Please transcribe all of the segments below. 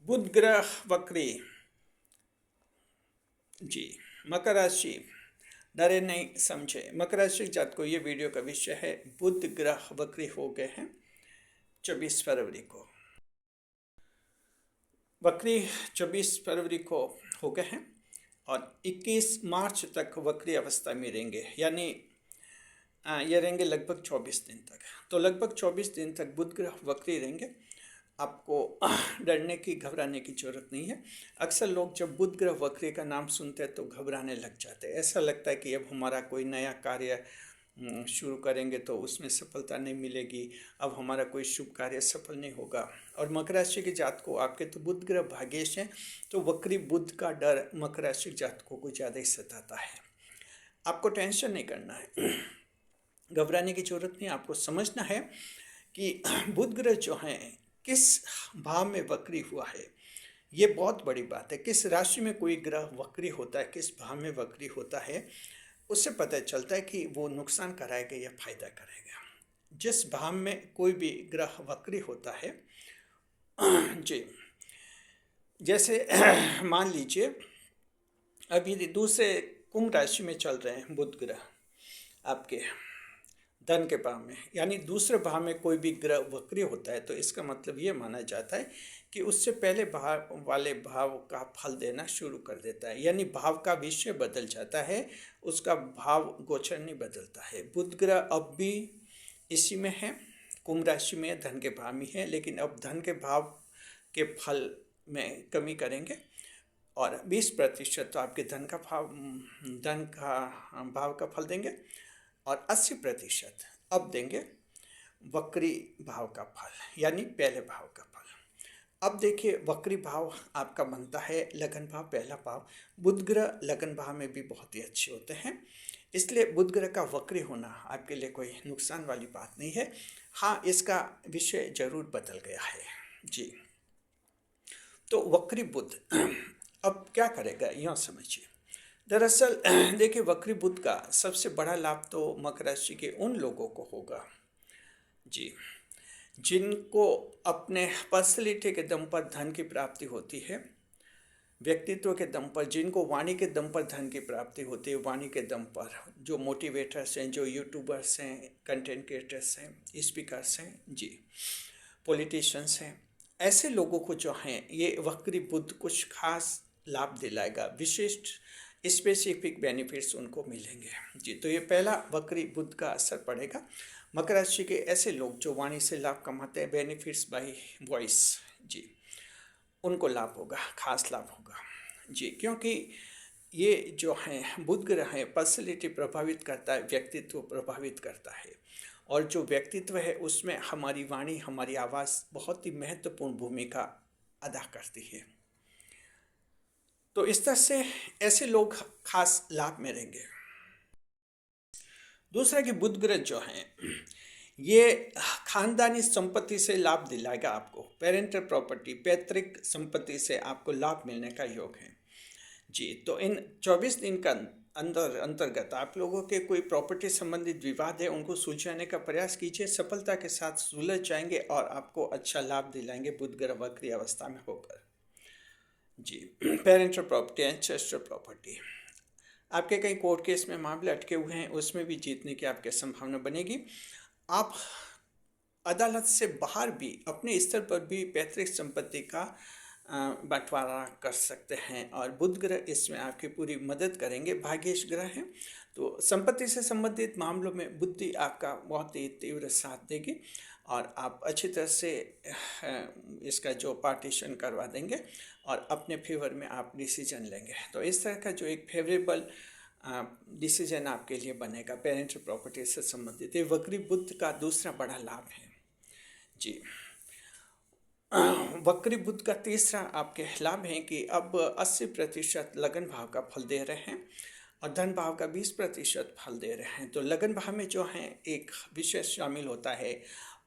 बुध ग्रह वक्री। जी, मकर राशि, डरे नहीं समझे। मकर राशि जात को ये वीडियो का विषय है, बुध ग्रह वक्री हो गए हैं 24 फरवरी को। वक्री 24 फरवरी को हो गए हैं और 21 मार्च तक वक्री अवस्था में रहेंगे, यानी ये रहेंगे लगभग 24 दिन तक। तो लगभग 24 दिन तक बुध ग्रह वक्री रहेंगे। आपको डरने की, घबराने की जरूरत नहीं है। अक्सर लोग जब बुध ग्रह वक्री का नाम सुनते हैं तो घबराने लग जाते हैं। ऐसा लगता है कि अब हमारा कोई नया कार्य शुरू करेंगे तो उसमें सफलता नहीं मिलेगी, अब हमारा कोई शुभ कार्य सफल नहीं होगा। और मकर राशि के जातकों, आपके तो बुध ग्रह भाग्येश हैं, तो वक्री बुध का डर मकर राशि के जातकों को ज़्यादा ही सताता है। आपको टेंशन नहीं करना है, घबराने की जरूरत नहीं। आपको समझना है कि बुध ग्रह जो हैं किस भाव में वक्री हुआ है, ये बहुत बड़ी बात है। किस राशि में कोई ग्रह वक्री होता है, किस भाव में वक्री होता है, उससे पता चलता है कि वो नुकसान कराएगा या फायदा करेगा। जिस भाव में कोई भी ग्रह वक्री होता है जी, जैसे मान लीजिए अभी दूसरे कुंभ राशि में चल रहे हैं बुध ग्रह आपके धन के भाव में, यानी दूसरे भाव में कोई भी ग्रह वक्री होता है तो इसका मतलब ये माना जाता है कि उससे पहले भाव वाले भाव का फल देना शुरू कर देता है, यानी भाव का विषय बदल जाता है, उसका भाव गोचर नहीं बदलता है। बुध ग्रह अब भी इसी में है, कुंभ राशि में धन के भाव में है, लेकिन अब धन के भाव के फल में कमी करेंगे और 20% तो आपके धन का भाव का फल देंगे और 80% अब देंगे वक्री भाव का फल, यानी पहले भाव का फल। अब देखिए, वक्री भाव आपका बनता है लगन भाव, पहला भाव। बुध ग्रह लगन भाव में भी बहुत ही अच्छे होते हैं, इसलिए बुध ग्रह का वक्री होना आपके लिए कोई नुकसान वाली बात नहीं है। हाँ, इसका विषय जरूर बदल गया है जी। तो वक्री बुध अब क्या करेगा, यह समझिए। दरअसल देखिए, वक्री बुध का सबसे बड़ा लाभ तो मकर राशि के उन लोगों को होगा जी, जिनको अपने पर्सनैलिटी के दम पर धन की प्राप्ति होती है, व्यक्तित्व के दम पर, जिनको वाणी के दम पर धन की प्राप्ति होती है, वाणी के दम पर, जो मोटिवेटर्स हैं, जो यूट्यूबर्स हैं, कंटेंट क्रिएटर्स हैं, स्पीकर्स हैं जी, पॉलिटिशियंस हैं, ऐसे लोगों को जो हैं ये वक्री बुध कुछ खास लाभ दिलाएगा, विशिष्ट स्पेसिफिक बेनिफिट्स उनको मिलेंगे जी। तो ये पहला वक्री बुध का असर पड़ेगा मकर राशि के ऐसे लोग जो वाणी से लाभ कमाते हैं, बेनिफिट्स बाय वॉइस जी, उनको लाभ होगा, खास लाभ होगा जी। क्योंकि ये जो हैं बुध ग्रह है, पर्सनैलिटी प्रभावित करता है, व्यक्तित्व प्रभावित करता है, और जो व्यक्तित्व है उसमें हमारी वाणी, हमारी आवाज़ बहुत ही महत्वपूर्ण भूमिका अदा करती है। तो इस तरह से ऐसे लोग खास लाभ में रहेंगे। दूसरा कि बुध ग्रह जो हैं ये खानदानी संपत्ति से लाभ दिलाएगा आपको, पेरेंटल प्रॉपर्टी, पैतृक संपत्ति से आपको लाभ मिलने का योग है जी। तो इन 24 दिन का अंतर्गत आप लोगों के कोई प्रॉपर्टी संबंधित विवाद है, उनको सुलझाने का प्रयास कीजिए, सफलता के साथ सुलझ जाएंगे और आपको अच्छा लाभ दिलाएंगे बुध ग्रह वक्री अवस्था में होकर जी। पेरेंटल प्रॉपर्टी, एंसेस्टर प्रॉपर्टी, आपके कहीं कोर्ट केस में मामले अटके हुए हैं, उसमें भी जीतने की आपके संभावना बनेगी। आप अदालत से बाहर भी अपने स्तर पर भी पैतृक संपत्ति का बंटवारा कर सकते हैं और बुध ग्रह इसमें आपकी पूरी मदद करेंगे, भाग्येश ग्रह हैं। तो संपत्ति से संबंधित मामलों में बुद्धि आपका बहुत ही तीव्र साथ देगी और आप अच्छी तरह से इसका जो पार्टीशन करवा देंगे और अपने फेवर में आप डिसीजन लेंगे। तो इस तरह का जो एक फेवरेबल डिसीजन आपके लिए बनेगा पेरेंटल प्रॉपर्टी से संबंधित। ये वक्री बुध का दूसरा बड़ा लाभ है जी। वक्री बुध का तीसरा आपके लाभ है कि अब 80% लगन भाव का फल दे रहे हैं और धन भाव का 20% फल दे रहे हैं। तो लगन भाव में जो है एक विशेष शामिल होता है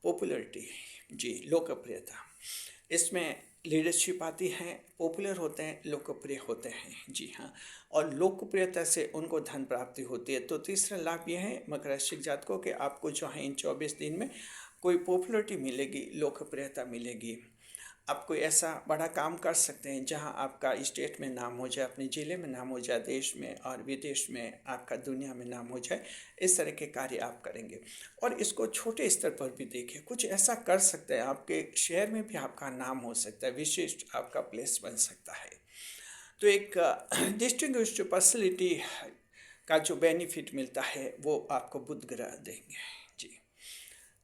पॉपुलरिटी जी, लोकप्रियता। इसमें लीडरशिप आती है, पॉपुलर होते हैं, लोकप्रिय होते हैं जी हाँ, और लोकप्रियता से उनको धन प्राप्ति होती है। तो तीसरा लाभ यह है मकर राशि जातकों के, आपको जो है इन 24 दिन में कोई पॉपुलरिटी मिलेगी, लोकप्रियता मिलेगी, आप कोई ऐसा बड़ा काम कर सकते हैं जहां आपका स्टेट में नाम हो जाए, अपने ज़िले में नाम हो जाए, देश में और विदेश में, आपका दुनिया में नाम हो जाए। इस तरह के कार्य आप करेंगे। और इसको छोटे स्तर पर भी देखिए, कुछ ऐसा कर सकते हैं, आपके शहर में भी आपका नाम हो सकता है, विशिष्ट आपका प्लेस बन सकता है। तो एक डिस्टिंग्विश्ड पर्सनैलिटी का जो बेनिफिट मिलता है वो आपको बुध ग्रह देंगे जी।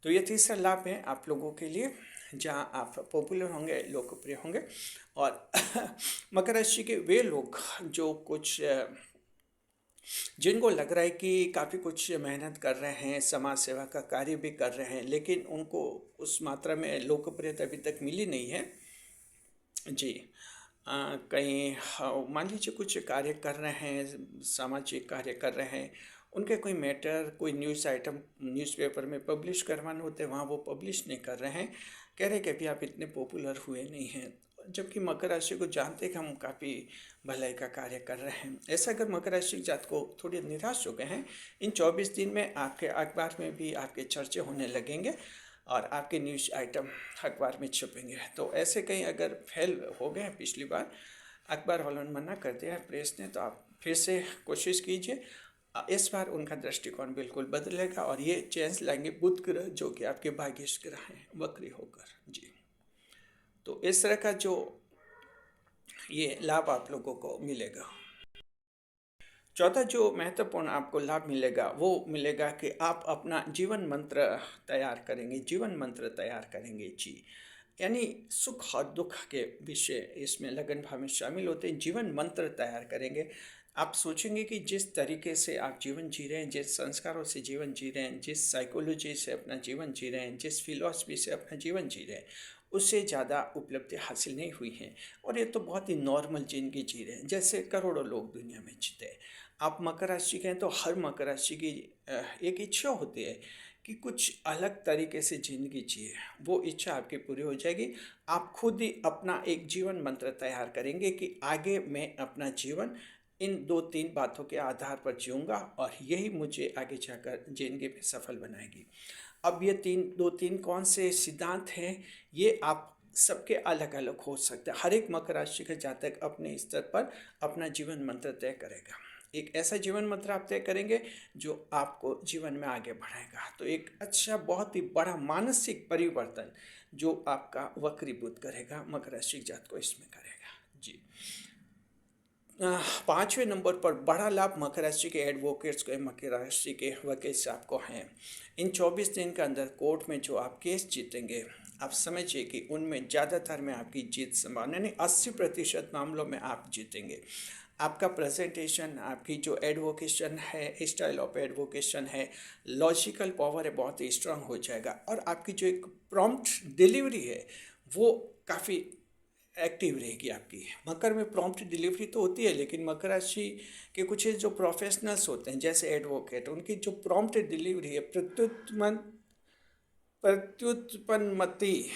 तो ये तीसरा लाभ है आप लोगों के लिए, जहाँ आप पॉपुलर होंगे, लोकप्रिय होंगे। और मकर राशि के वे लोग जो कुछ जिनको लग रहा है कि काफ़ी कुछ मेहनत कर रहे हैं, समाज सेवा का कार्य भी कर रहे हैं, लेकिन उनको उस मात्रा में लोकप्रियता अभी तक मिली नहीं है जी। कहीं मान लीजिए कुछ कार्य कर रहे हैं, सामाजिक कार्य कर रहे हैं, उनके कोई मैटर, कोई न्यूज़ आइटम न्यूज़पेपर में पब्लिश करवाने होते हैं, वहाँ वो पब्लिश नहीं कर रहे हैं, कह रहे हैं कि अभी आप इतने पॉपुलर हुए नहीं हैं। जबकि मकर राशि को जानते हैं कि हम काफ़ी भलाई का कार्य कर रहे हैं। ऐसा अगर मकर राशि जात को थोड़ी निराश हो गए हैं, इन 24 दिन में आपके अखबार में भी आपके चर्चे होने लगेंगे और आपके न्यूज़ आइटम अखबार में छपेंगे। तो ऐसे कहीं अगर फेल हो गए पिछली बार, अखबार वालों ने मना कर दिया प्रेस ने, तो आप फिर से कोशिश कीजिए। इस बार उनका दृष्टिकोण बिल्कुल बदलेगा और ये चेंज लाएंगे बुध ग्रह, जो कि आपके भाग्येश ग्रह हैं, वक्री होकर जी। तो इस तरह का जो ये लाभ आप लोगों को मिलेगा। चौथा जो महत्वपूर्ण आपको लाभ मिलेगा वो मिलेगा कि आप अपना जीवन मंत्र तैयार करेंगे, जीवन मंत्र तैयार करेंगे जी। यानी सुख और दुख के विषय इसमें लगन भाव में शामिल होते हैं। जीवन मंत्र तैयार करेंगे। आप सोचेंगे कि जिस तरीके से आप जीवन जी रहे हैं, जिस संस्कारों से जीवन जी रहे हैं, जिस साइकोलॉजी से अपना जीवन जी रहे हैं, जिस फिलॉसफी से अपना जीवन जी रहे हैं, उससे ज़्यादा उपलब्धि हासिल नहीं हुई है। और ये तो बहुत ही नॉर्मल जिंदगी जी रहे हैं, जैसे करोड़ों लोग दुनिया में जीते हैं। आप मकर राशि के हैं तो हर मकर राशि की एक इच्छा होती है कि कुछ अलग तरीके से ज़िंदगी जिए। वो इच्छा आपकी पूरी हो जाएगी। आप खुद ही अपना एक जीवन मंत्र तैयार करेंगे कि आगे मैं अपना जीवन इन 2-3 बातों के आधार पर जीऊँगा और यही मुझे आगे जाकर ज़िंदगी में सफल बनाएगी। अब ये 2-3 कौन से सिद्धांत हैं, ये आप सबके अलग अलग हो सकते हैं। हर एक मकर राशि का जातक अपने स्तर पर अपना जीवन मंत्र तय करेगा। एक ऐसा जीवन मंत्र आप तय करेंगे जो आपको जीवन में आगे बढ़ाएगा। तो एक अच्छा, बहुत ही बड़ा मानसिक परिवर्तन जो आपका वक्रीभूत करेगा, मकर राशि जात को इसमें करेगा जी। 5वें नंबर पर बड़ा लाभ मकर राशि के एडवोकेट्स को, मकर राशि के वकील साहब को हैं। इन 24 दिन के अंदर कोर्ट में जो आप केस जीतेंगे, आप समझिए कि उनमें ज़्यादातर में आपकी जीत संभावना, यानी 80% मामलों में आप जीतेंगे। आपका प्रेजेंटेशन, आपकी जो एडवोकेशन है, स्टाइल ऑफ एडवोकेशन है, लॉजिकल पावर है, बहुत ही स्ट्रांग हो जाएगा। और आपकी जो एक प्रॉम्प्ट डिलीवरी है वो काफ़ी एक्टिव रहेगी आपकी। मकर में प्रॉम्प्ट डिलीवरी तो होती है, लेकिन मकर राशि के कुछ जो प्रोफेशनल्स होते हैं जैसे एडवोकेट, उनकी जो प्रॉम्प्ट डिलीवरी है, प्रत्युत्पन्नमति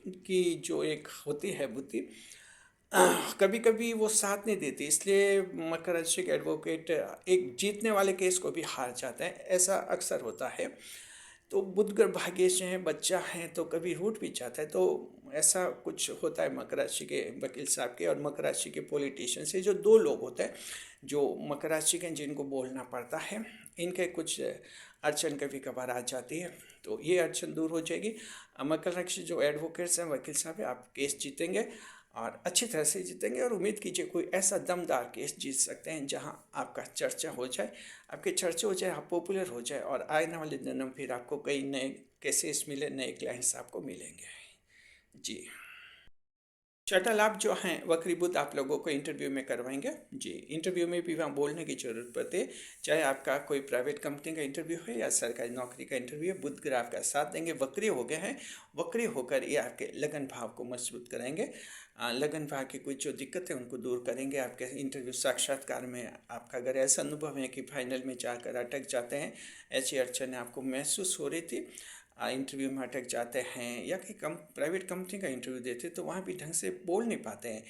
की जो एक होती है बुद्धि, कभी कभी वो साथ नहीं देती। इसलिए मकर राशि के एडवोकेट एक जीतने वाले केस को भी हार जाते हैं, ऐसा अक्सर होता है। तो बुध ग्रह भाग्य से हैं, बच्चा है तो कभी रूठ भी जाता है। तो ऐसा कुछ होता है मकर राशि के वकील साहब के और मकर राशि के पॉलिटिशियन से। जो 2 लोग होते हैं जो मकर राशि के, जिनको बोलना पड़ता है, इनके कुछ अड़चन कभी कभार आ जाती है, तो ये अड़चन दूर हो जाएगी। मकर राशि जो एडवोकेट्स हैं, वकील साहब हैं, आप केस जीतेंगे और अच्छी तरह से जीतेंगे। और उम्मीद कीजिए कोई ऐसा दमदार केस जीत सकते हैं जहां आपका चर्चा हो जाए, आपके चर्चे हो जाए, आप पॉपुलर हो जाए और आने वाले दिनों में फिर आपको कई नए केसेस मिले, नए क्लाइंट्स आपको मिलेंगे जी। छठा लाभ जो हैं वक्रीभूत आप लोगों को इंटरव्यू में करवाएंगे जी। इंटरव्यू में भी वहाँ बोलने की जरूरत पड़ती है, चाहे आपका कोई प्राइवेट कंपनी का इंटरव्यू है या सरकारी नौकरी का इंटरव्यू है। बुध ग्रह आपका साथ देंगे, वक्री हो गए हैं। वक्री होकर ये आपके लगन भाव को मजबूत कराएंगे। लगन भाव की कुछ जो दिक्कत है उनको दूर करेंगे। आपके इंटरव्यू साक्षात्कार में आपका अगर ऐसा अनुभव है कि फाइनल में जाकर अटक जाते हैं, ऐसी अड़चनें आपको महसूस हो रही थी, इंटरव्यू में अटक जाते हैं या कि प्राइवेट कंपनी का इंटरव्यू देते तो वहाँ भी ढंग से बोल नहीं पाते हैं,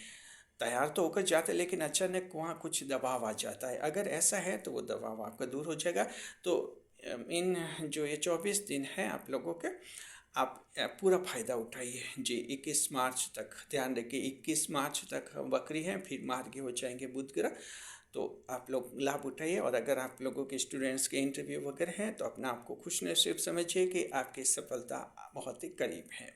तैयार तो होकर जाते हैं लेकिन अचानक वहाँ कुछ दबाव आ जाता है। अगर ऐसा है तो वो दबाव आपका दूर हो जाएगा। तो इन जो ये 24 दिन हैं आप लोगों के, आप पूरा फ़ायदा उठाइए जी। 21 मार्च तक ध्यान रखिए, 21 मार्च तक वक्री हैं, फिर मार्गी हो जाएंगे बुध ग्रह। तो आप लोग लाभ उठाइए। और अगर आप लोगों के स्टूडेंट्स के इंटरव्यू वगैरह हैं तो अपना आपको खुशनसीब समझिए कि आपकी सफलता बहुत ही करीब है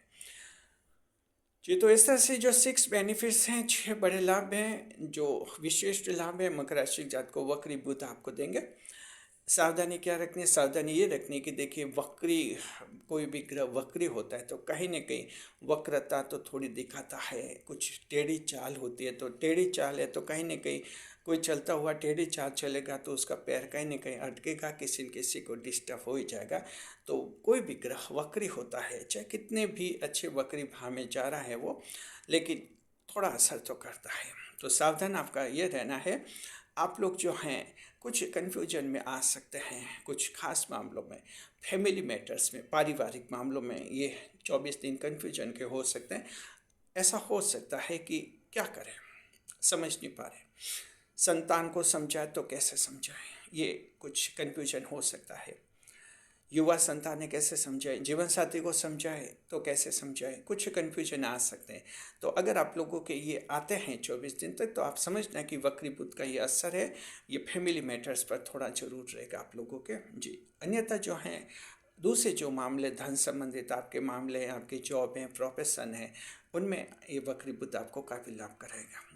जी। तो इस तरह से जो 6 बेनिफिट्स हैं, 6 बड़े लाभ हैं, जो विशिष्ट लाभ है मकर राशि जात को वक्री बुध आपको देंगे। सावधानी क्या रखनी है? सावधानी ये रखनी है कि देखिए, वक्री कोई भी ग्रह वक्री होता है तो कहीं ना कहीं वक्रता तो थोड़ी दिखाता है, कुछ टेढ़ी चाल होती है। तो टेढ़ी चाल है तो कहीं ना कहीं कोई चलता हुआ टेढ़ी चाल चलेगा तो उसका पैर कहीं ना कहीं अटकेगा, किसी न किसी को डिस्टर्ब हो ही जाएगा। तो कोई भी ग्रह वक्री होता है, चाहे कितने भी अच्छे वक्री भाव में जा रहा है वो, लेकिन थोड़ा असर तो करता है। तो सावधान आपका ये रहना है। आप लोग जो हैं कुछ कन्फ्यूजन में आ सकते हैं, कुछ खास मामलों में, फैमिली मैटर्स में, पारिवारिक मामलों में ये 24 दिन कन्फ्यूजन के हो सकते हैं। ऐसा हो सकता है कि क्या करें, समझ नहीं पा रहे, संतान को समझाए तो कैसे समझाएं, ये कुछ कन्फ्यूजन हो सकता है। युवा संतान कैसे समझाए, जीवन साथी को समझाए तो कैसे समझाए, कुछ कन्फ्यूजन आ सकते हैं। तो अगर आप लोगों के ये आते हैं 24 दिन तक, तो आप समझना कि वक्री बुध का ये असर है, ये फैमिली मैटर्स पर थोड़ा जरूर रहेगा आप लोगों के जी। अन्यथा जो हैं दूसरे जो मामले धन संबंधित आपके मामले हैं, आपकी जॉब है, प्रोफेशन है, उनमें ये वक्री बुध आपको काफ़ी लाभ कराएगा।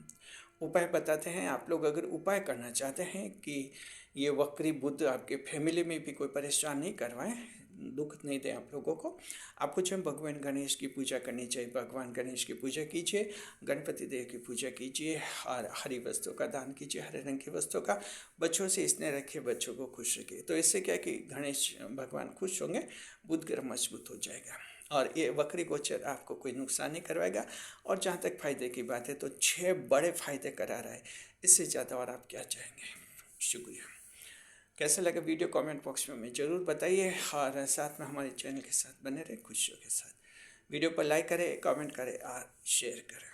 उपाय बताते हैं। आप लोग अगर उपाय करना चाहते हैं कि ये वक्री बुध आपके फैमिली में भी कोई परेशान नहीं करवाएं, दुख नहीं दे आप लोगों को, आपको जो भगवान गणेश की पूजा करनी चाहिए। भगवान गणेश की पूजा कीजिए, गणपति देव की पूजा कीजिए और हरी वस्तु का दान कीजिए, हरे रंग की वस्तु का। बच्चों से स्नेह रखिए, बच्चों को खुश रखिए। तो इससे क्या कि गणेश भगवान खुश होंगे, बुध ग्रह मजबूत हो जाएगा और ये वक्री गोचर आपको कोई नुकसान नहीं करवाएगा। और जहाँ तक फायदे की बात है तो 6 बड़े फायदे करा रहा है, इससे ज़्यादा और आप क्या चाहेंगे। शुक्रिया। कैसा लगा वीडियो कमेंट बॉक्स में हमें ज़रूर बताइए और साथ में हमारे चैनल के साथ बने रहे खुशियों के साथ। वीडियो पर लाइक करें, कमेंट करें और शेयर करें।